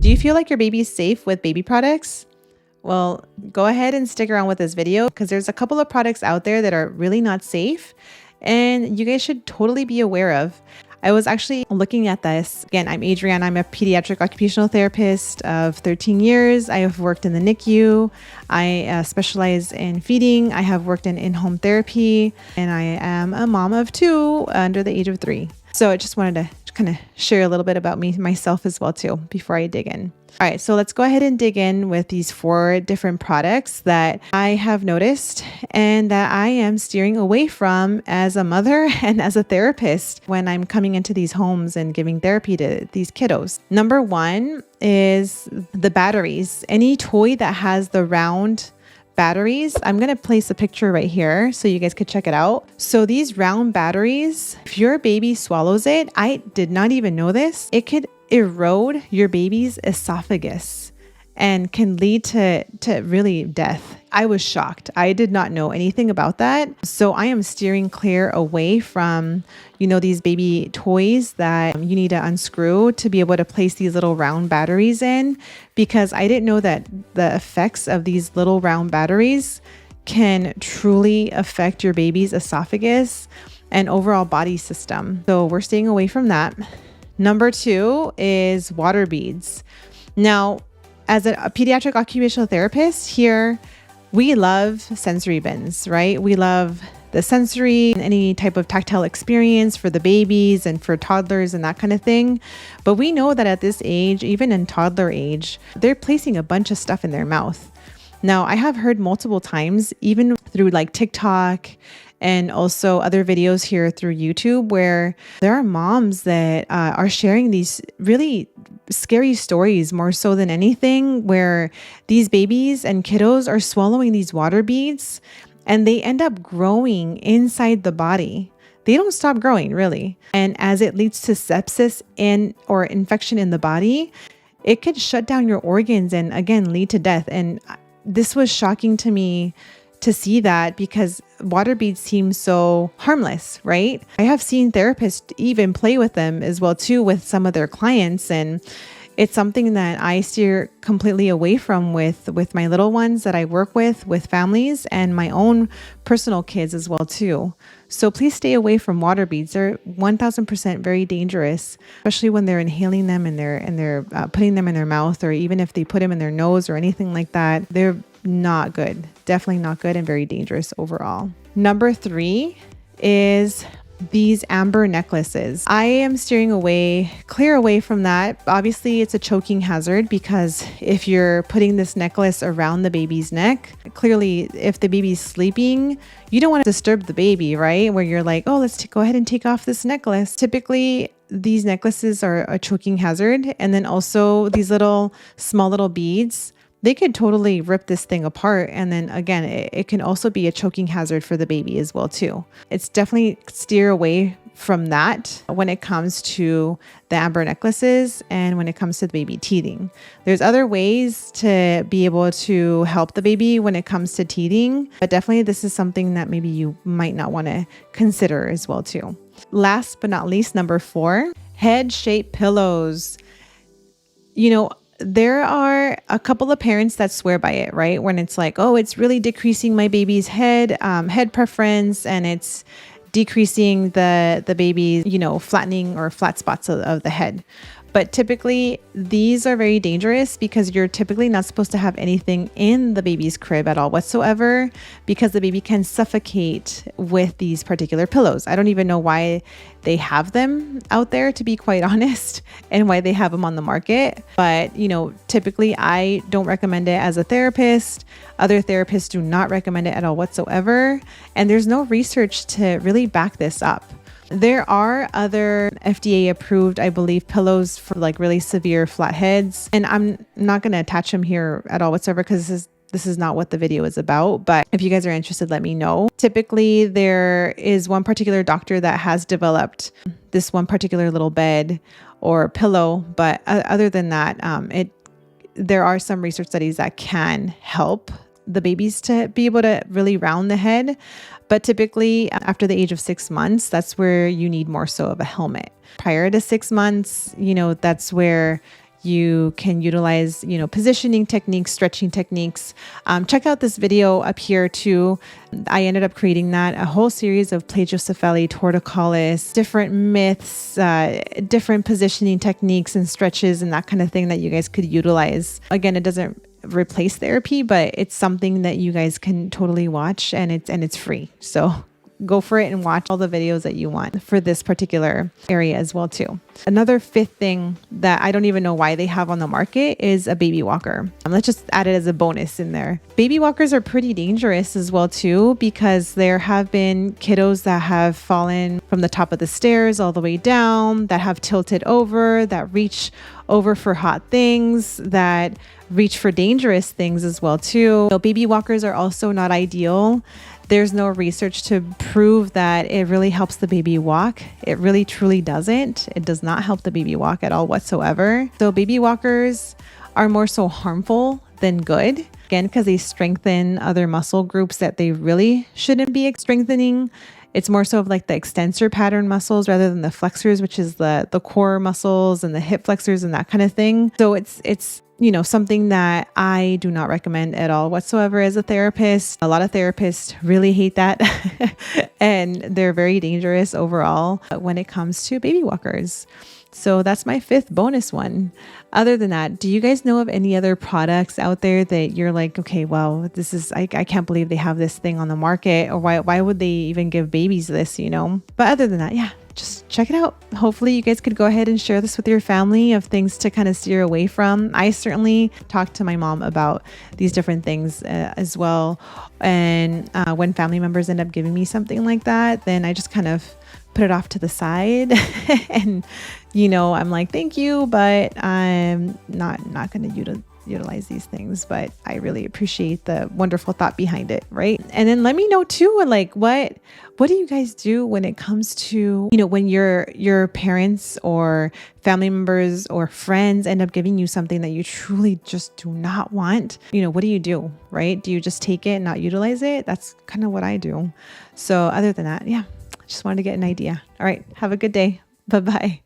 Do you feel like your baby's safe with baby products? Well, go ahead and stick around with this video because there's a couple of products out there that are really not safe and you guys should totally be aware of. I was actually looking at this. Again, I'm Adrienne. I'm a pediatric occupational therapist of 13 years. I have worked in the NICU. I specialize in feeding. I have worked in in-home therapy, and I am a mom of 2 under the age of 3. So I just wanted to kind of share a little bit about myself as well too before I dig in. All right, so let's go ahead and dig in with these 4 different products that I have noticed and that I am steering away from as a mother and as a therapist when I'm coming into these homes and giving therapy to these kiddos. Number 1 is the batteries. Any toy that has the round batteries. I'm going to place a picture right here so you guys could check it out. So these round batteries, if your baby swallows it, I did not even know this, it could erode your baby's esophagus and can lead to really death. I was shocked. I did not know anything about that. So I am steering clear away from, these baby toys that you need to unscrew to be able to place these little round batteries in, because I didn't know that the effects of these little round batteries can truly affect your baby's esophagus and overall body system. So we're staying away from that. Number 2 is water beads. Now, as a pediatric occupational therapist here, we love sensory bins, right? We love the sensory, any type of tactile experience for the babies and for toddlers and that kind of thing. But we know that at this age, even in toddler age, they're placing a bunch of stuff in their mouth. Now, I have heard multiple times, even through like TikTok and also other videos here through YouTube, where there are moms that are sharing these really scary stories more so than anything, where these babies and kiddos are swallowing these water beads and they end up growing inside the body. They don't stop growing, really. And as it leads to sepsis or infection in the body, it could shut down your organs and again lead to death. And this was shocking to me to see that, because water beads seem so harmless, right? I have seen therapists even play with them as well too with some of their clients, and it's something that I steer completely away from with my little ones that I work with families, and my own personal kids as well too. So please stay away from water beads. They're 1000% very dangerous, especially when they're inhaling them and they're putting them in their mouth, or even if they put them in their nose or anything like that. They're not good. Definitely not good and very dangerous overall. Number 3 is these amber necklaces. I am steering clear away from that. Obviously, it's a choking hazard, because if you're putting this necklace around the baby's neck, clearly if the baby's sleeping, you don't want to disturb the baby, right? Where you're like, oh, let's go ahead and take off this necklace. Typically, these necklaces are a choking hazard. And then also these small little beads, they could totally rip this thing apart. And then again, it can also be a choking hazard for the baby as well too. It's definitely steer away from that when it comes to the amber necklaces and when it comes to the baby teething. There's other ways to be able to help the baby when it comes to teething, but definitely this is something that maybe you might not want to consider as well too. Last but not least, number 4, head-shaped pillows. There are a couple of parents that swear by it, right? When it's like, oh, it's really decreasing my baby's head preference, and it's decreasing the baby's, flattening or flat spots of the head. But typically these are very dangerous, because you're typically not supposed to have anything in the baby's crib at all whatsoever, because the baby can suffocate with these particular pillows. I don't even know why they have them out there, to be quite honest, and why they have them on the market. But, typically I don't recommend it as a therapist. Other therapists do not recommend it at all whatsoever. And there's no research to really back this up. There are other FDA approved, I believe, pillows for like really severe flat heads. And I'm not going to attach them here at all whatsoever, because this is not what the video is about. But if you guys are interested, let me know. Typically, there is one particular doctor that has developed this one particular little bed or pillow. But other than that, there are some research studies that can help the babies to be able to really round the head. But typically after the age of 6 months, that's where you need more so of a helmet. Prior to 6 months, that's where You can utilize, positioning techniques, stretching techniques. Check out this video up here too. I ended up creating a whole series of plagiocephaly, torticollis, different myths, different positioning techniques and stretches and that kind of thing that you guys could utilize. Again, it doesn't replace therapy, but it's something that you guys can totally watch, and it's free. So go for it and watch all the videos that you want for this particular area as well too. Another fifth thing that I don't even know why they have on the market is a baby walker. Let's just add it as a bonus in there. Baby walkers are pretty dangerous as well too, because there have been kiddos that have fallen from the top of the stairs all the way down, that have tilted over, that reach over for hot things, that reach for dangerous things as well too. So baby walkers are also not ideal. There's no research to prove that it really helps the baby walk. It really truly doesn't. It does not help the baby walk at all whatsoever. So baby walkers are more so harmful than good. Again, because they strengthen other muscle groups that they really shouldn't be strengthening. It's more so of like the extensor pattern muscles rather than the flexors, which is the core muscles and the hip flexors and that kind of thing. So it's something that I do not recommend at all whatsoever as a therapist. A lot of therapists really hate that and they're very dangerous overall when it comes to baby walkers. So that's my fifth bonus one. Other than that, do you guys know of any other products out there that you're like, okay, well, this is, I can't believe they have this thing on the market, or why would they even give babies this, But other than that, yeah, just check it out. Hopefully you guys could go ahead and share this with your family of things to kind of steer away from. I certainly talked to my mom about these different things as well. And when family members end up giving me something like that, then I just kind of put it off to the side and I'm like, thank you, but I'm not going to utilize these things. But I really appreciate the wonderful thought behind it, right? And then let me know too, like what do you guys do when it comes to, when your parents or family members or friends end up giving you something that you truly just do not want? What do you do, right? Do you just take it and not utilize it? That's kind of what I do. So other than that, yeah, just wanted to get an idea. All right. Have a good day. Bye-bye.